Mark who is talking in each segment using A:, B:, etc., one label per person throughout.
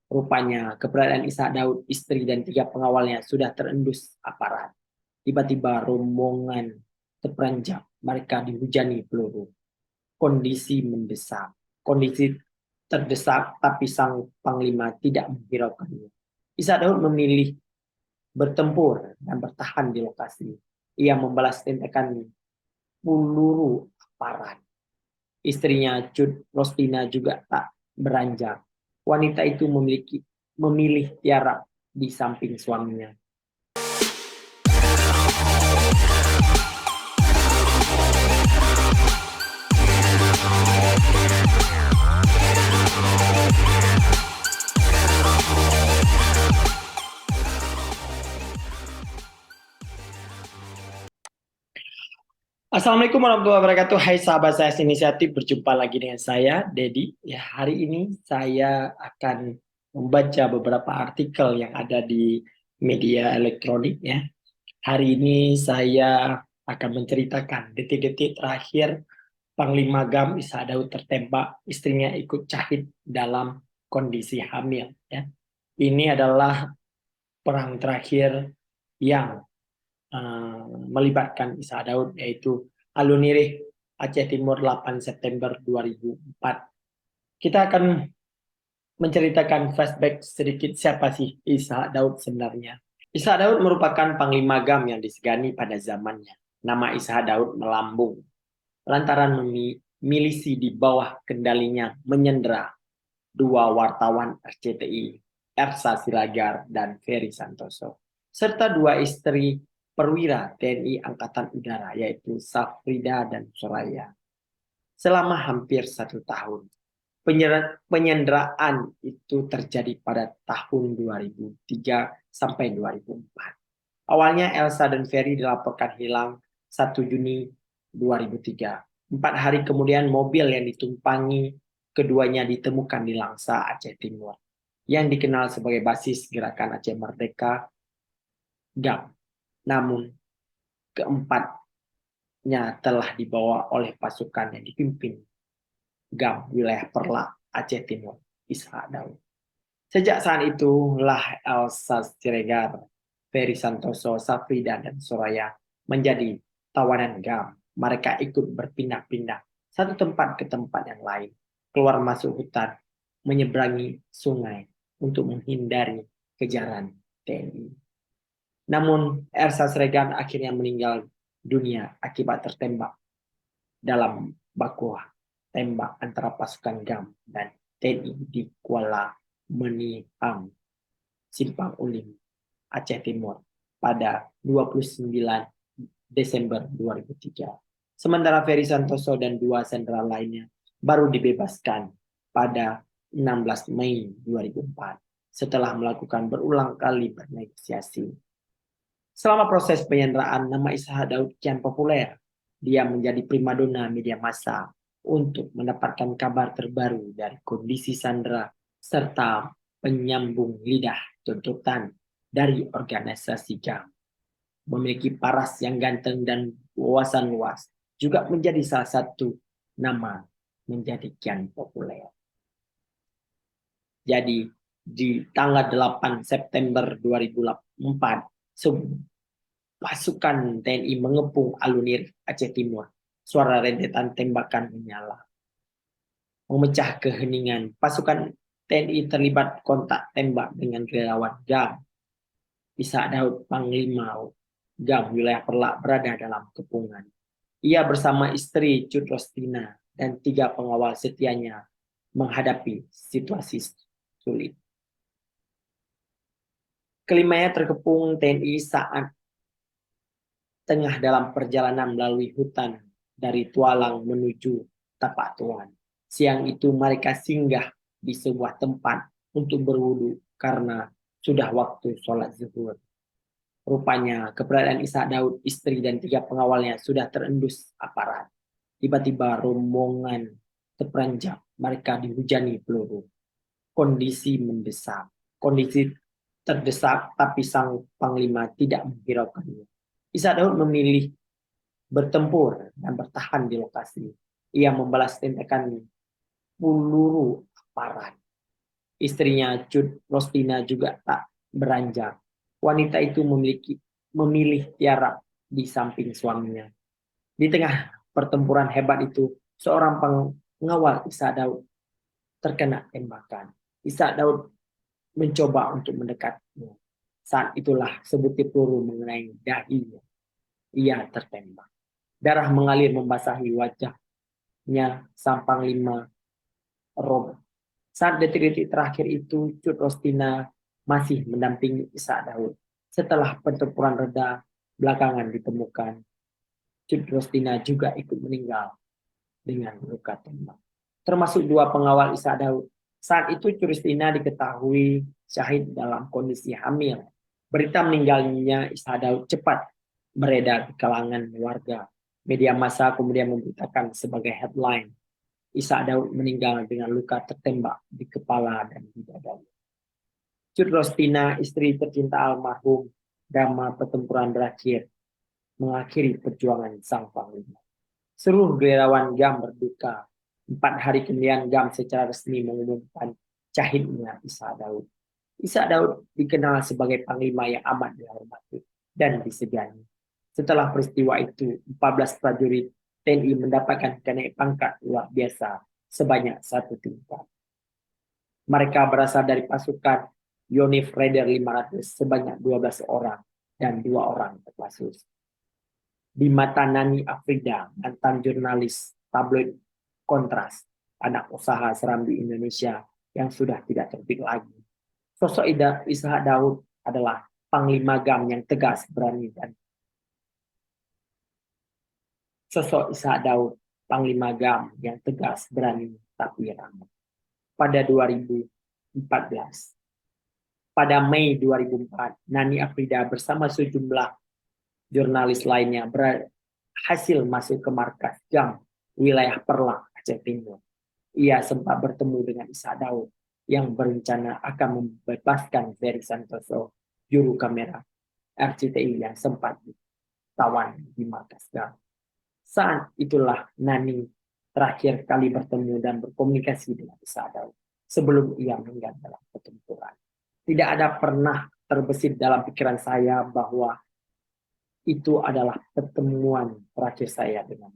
A: Rupanya keberadaan Ishak Daud, istri dan tiga pengawalnya sudah terendus aparat. Tiba-tiba rombongan terperanjat, mereka dihujani peluru. Kondisi mendesak. Kondisi terdesak, tapi sang panglima tidak menghiraukannya. Ishak Daud memilih bertempur dan bertahan di lokasi. Ia membalas tembakan peluru aparat. Istrinya Cud Rostina juga tak beranjak. Wanita itu memilih tiara di samping suaminya. Assalamualaikum warahmatullahi wabarakatuh. Hai sahabat saya inisiatif, berjumpa lagi dengan saya, Dedi. Ya, hari ini saya akan membaca beberapa artikel yang ada di media elektronik ya. Hari ini saya akan menceritakan detik-detik terakhir Panglima Gam Ishak Daud tertembak, istrinya ikut syahid dalam kondisi hamil ya. Ini adalah perang terakhir yang melibatkan Ishak Daud, yaitu Alunirih Aceh Timur 8 September 2004. Kita akan menceritakan flashback sedikit siapa sih Ishak Daud sebenarnya. Ishak Daud merupakan panglima Gam yang disegani pada zamannya. Nama Ishak Daud melambung lantaran milisi di bawah kendalinya menyandera dua wartawan RCTI, Ersa Silagar dan Ferry Santoso, serta dua istri perwira TNI Angkatan Udara, yaitu Safrida dan Soraya. Selama hampir 1 tahun, penyanderaan itu terjadi pada tahun 2003 sampai 2004. Awalnya Elsa dan Ferry dilaporkan hilang 1 Juni 2003. 4 hari kemudian mobil yang ditumpangi keduanya ditemukan di Langsa, Aceh Timur, yang dikenal sebagai basis Gerakan Aceh Merdeka, GAM. Namun keempatnya telah dibawa oleh pasukan yang dipimpin GAM wilayah Perla, Aceh Timur, Ishak Daud. Sejak saat itulah Elsa Siregar, Ferry Santoso, Safrida, dan Soraya menjadi tawanan GAM. Mereka ikut berpindah-pindah satu tempat ke tempat yang lain, keluar masuk hutan, menyeberangi sungai untuk menghindari kejaran TNI. Namun Elsa Siregar akhirnya meninggal dunia akibat tertembak dalam baku tembak antara pasukan GAM dan TNI di Kuala Meniham, Simpang Ulim, Aceh Timur pada 29 Desember 2003. Sementara Ferry Santoso dan dua sandera lainnya baru dibebaskan pada 16 Mei 2004 setelah melakukan berulang kali bernegosiasi. Selama proses penyanderaan, nama Ishak Daud kian populer. Dia menjadi primadona media massa untuk mendapatkan kabar terbaru dari kondisi sandera serta penyambung lidah tuntutan dari organisasi GAM. Memiliki paras yang ganteng dan wawasan luas juga menjadi salah satu nama menjadi kian populer. Jadi di tanggal 8 September 2004, pasukan TNI mengepung Alunir Aceh Timur. Suara rentetan tembakan menyala, memecah keheningan. Pasukan TNI terlibat kontak tembak dengan relawan GAM. Ishak Daud, Panglima GAM wilayah Perlak, berada dalam kepungan. Ia bersama istri Cud Rostina dan tiga pengawal setianya menghadapi situasi sulit. Kelimanya terkepung TNI saat tengah dalam perjalanan melalui hutan dari Tualang menuju Tapak Tuan. Siang itu mereka singgah di sebuah tempat untuk berwudu karena sudah waktu sholat zuhur. Rupanya keberadaan Ishak Daud, istri dan tiga pengawalnya sudah terendus aparat. Tiba-tiba rombongan terperanjat, mereka dihujani peluru. Kondisi mendesak. Kondisi terdesak, tapi sang panglima tidak menghiraukannya. Ishak Daud memilih bertempur dan bertahan di lokasi. Ia membalas tembakan peluru aparat. Istrinya Cut Rostina juga tak beranjak. Wanita itu memilih tiarap di samping suaminya. Di tengah pertempuran hebat itu, seorang pengawal Ishak Daud terkena tembakan. Ishak Daud mencoba untuk mendekatnya. Saat itulah sebutir peluru mengenai dahinya. Ia tertembak. Darah mengalir membasahi wajahnya sang panglima Robert. Saat detik-detik terakhir itu, Cut Rostina masih mendampingi Ishak Daud. Setelah pertempuran reda, belakangan ditemukan Cut Rostina juga ikut meninggal dengan luka tembak. Termasuk dua pengawal Ishak Daud. Saat itu Cut Rostina diketahui syahid dalam kondisi hamil. Berita meninggalnya Ishak Daud cepat beredar di kalangan warga. Media massa kemudian memberitakan sebagai headline, Ishak Daud meninggal dengan luka tertembak di kepala dan di dadanya. Cut Rostina, istri tercinta almarhum, drama pertempuran berakhir, mengakhiri perjuangan sang panglima. Seluruh gerilyawan GAM berduka. 4 hari kemudian GAM secara resmi mengumumkan syahidnya Ishak Daud. Ishak Daud dikenal sebagai panglima yang amat dihormati dan disegani. Setelah peristiwa itu, 14 prajurit TNI mendapatkan kenaik pangkat luar biasa sebanyak 1 tingkat. Mereka berasal dari pasukan Yonif Raider 500 sebanyak 12 orang dan 2 orang Kopassus. Di mata Nani Afrida, mantan jurnalis tabloid Kontras, anak usaha seram di Indonesia yang sudah tidak terbit lagi. Sosok Ishak Daud adalah panglima GAM yang tegas, berani, dan tapi ramah. Pada 2014, pada Mei 2004, Nani Afrida bersama sejumlah jurnalis lainnya berhasil masuk ke markas GAM wilayah Perlak, Aceh Timur. Ia sempat bertemu dengan Ishak Daud yang berencana akan membebaskan Ferry Santoso, juru kamera RCTI yang sempat ditawan di markas GAM. Saat itulah Nani terakhir kali bertemu dan berkomunikasi dengan Ishak Daud sebelum ia meninggal dalam pertempuran. Tidak ada pernah terbesit dalam pikiran saya bahwa itu adalah pertemuan terakhir saya dengan.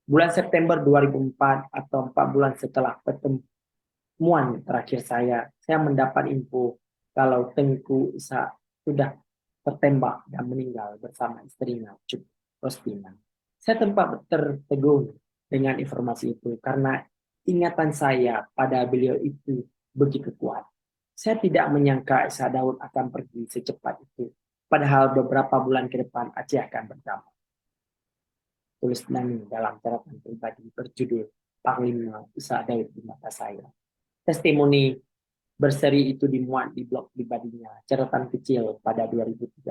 A: Bulan September 2004 atau 4 bulan setelah pertemuan terakhir saya mendapat info kalau Tengku Ishak sudah tertembak dan meninggal bersama istrinya Cut Rostina. Saya tempat tertegun dengan informasi itu karena ingatan saya pada beliau itu begitu kuat. Saya tidak menyangka Ishak Daud akan pergi secepat itu. Padahal beberapa bulan ke depan Aceh akan berdamai. Tulis Nani dalam catatan pribadi berjudul Panglima Ishak Daud di mata saya. Testimoni berseri itu dimuat di blog pribadinya, catatan kecil pada 2013.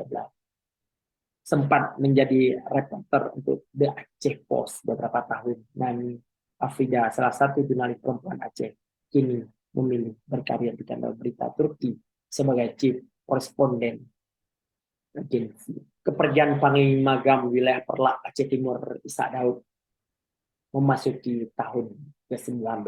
A: Sempat menjadi reporter untuk The Aceh Post beberapa tahun. Nani Afrida, salah satu jurnalis perempuan Aceh, kini memilih berkarir di kanal berita Turki sebagai chief correspondent agensi. Kepergian Panglima GAM wilayah Perlak Aceh Timur Ishak Daud memasuki tahun ke-19.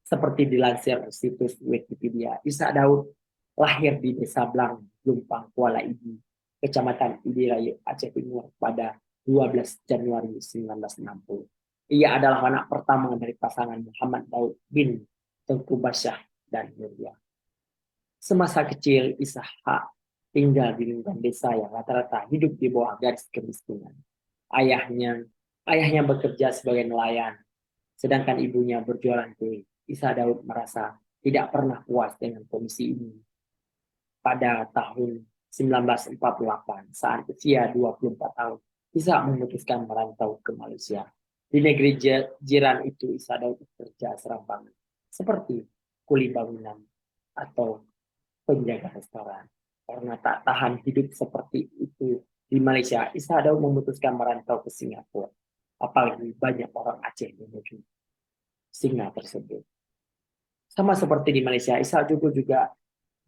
A: Seperti dilansir situs Wikipedia, Ishak Daud lahir di Desa Blang, Lumpang, Kuala Idi, Kecamatan Idi Raya, Aceh Timur pada 12 Januari 1960. Ia adalah anak pertama dari pasangan Muhammad Daud bin Tengku Basyah dan Nuria. Semasa kecil, Ishak tinggal di lingkungan desa yang rata-rata hidup di bawah garis kemiskinan. Ayahnya bekerja sebagai nelayan, sedangkan ibunya berjualan kue. Ishak Daud merasa tidak pernah puas dengan kondisi ini. Pada tahun 1948, saat usia 24 tahun, Ishak memutuskan merantau ke Malaysia. Di negeri jiran itu, Ishak Daud bekerja serampangan, seperti kuli bangunan atau penjaga restoran. Karena tak tahan hidup seperti itu di Malaysia, Ishak Daud memutuskan merantau ke Singapura. Apalagi banyak orang Aceh menuju Singapura tersebut. Sama seperti di Malaysia, Ishak juga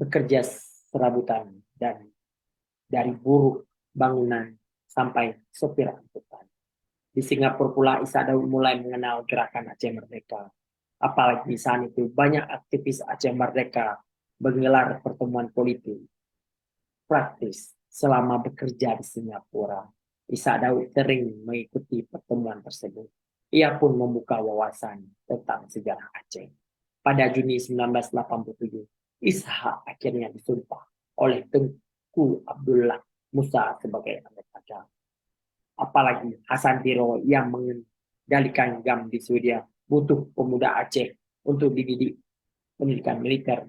A: bekerja serabutan dan dari buruh bangunan sampai sopir angkutan. Di Singapura pula Ishak Daud mulai mengenal gerakan Aceh Merdeka. Apalagi saat itu banyak aktivis Aceh Merdeka menggelar pertemuan politik praktis selama bekerja di Singapura. Ishak Daud sering mengikuti pertemuan tersebut. Ia pun membuka wawasan tentang sejarah Aceh. Pada Juni 1987, Ishak akhirnya disumpah oleh Tengku Abdullah Musa sebagai anggota GAM. Apalagi Hasan Tiro yang mengendalikan GAM di Swedia butuh pemuda Aceh untuk dididik pendidikan militer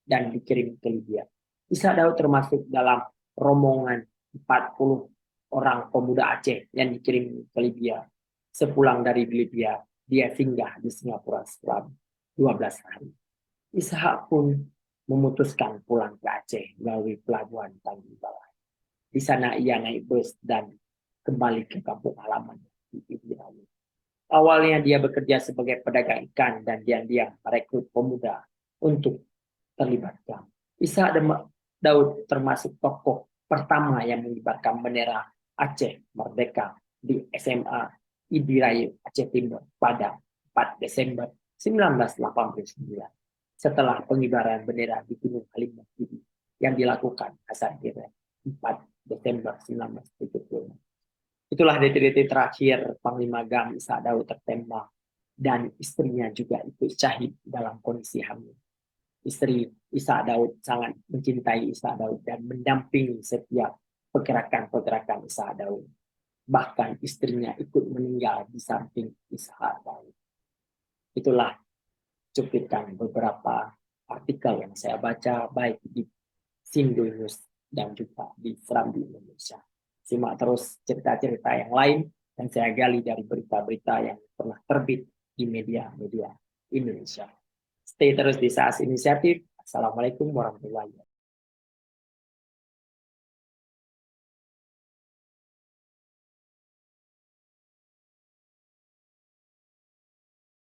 A: dan dikirim ke Libya. Ishak Daud termasuk dalam rombongan 40 orang pemuda Aceh yang dikirim ke Libya. Sepulang dari Libya, dia singgah di Singapura selama 12 hari. Ishak pun memutuskan pulang ke Aceh melalui pelabuhan Tanjung Balai. Di sana ia naik bus dan kembali ke kampung halaman di Ibrahim. Awalnya dia bekerja sebagai pedagang ikan dan diam-diam merekrut pemuda untuk terlibat GAM. Ishak Daud termasuk tokoh pertama yang mengibarkan bendera Aceh Merdeka di SMA Ibrahim Aceh Timur pada 4 Desember 1989. Setelah pengibaran bendera di Gunung Halimah yang dilakukan Hasan Diri 4 Desember 1970. Itulah detik-detik terakhir Panglima GAM Ishak Daud tertembak dan istrinya juga ikut syahid dalam kondisi hamil. Istri Ishak Daud sangat mencintai Ishak Daud dan mendampingi setiap pergerakan-pergerakan Ishak Daud. Bahkan istrinya ikut meninggal di samping Ishak Daud. Itulah cuplikan beberapa artikel yang saya baca baik di Sindu News dan juga di Serambi Indonesia. Simak terus cerita-cerita yang lain yang saya gali dari berita-berita yang pernah terbit di media-media Indonesia. Stay terus di SAS Inisiatif. Assalamualaikum warahmatullahi wabarakatuh.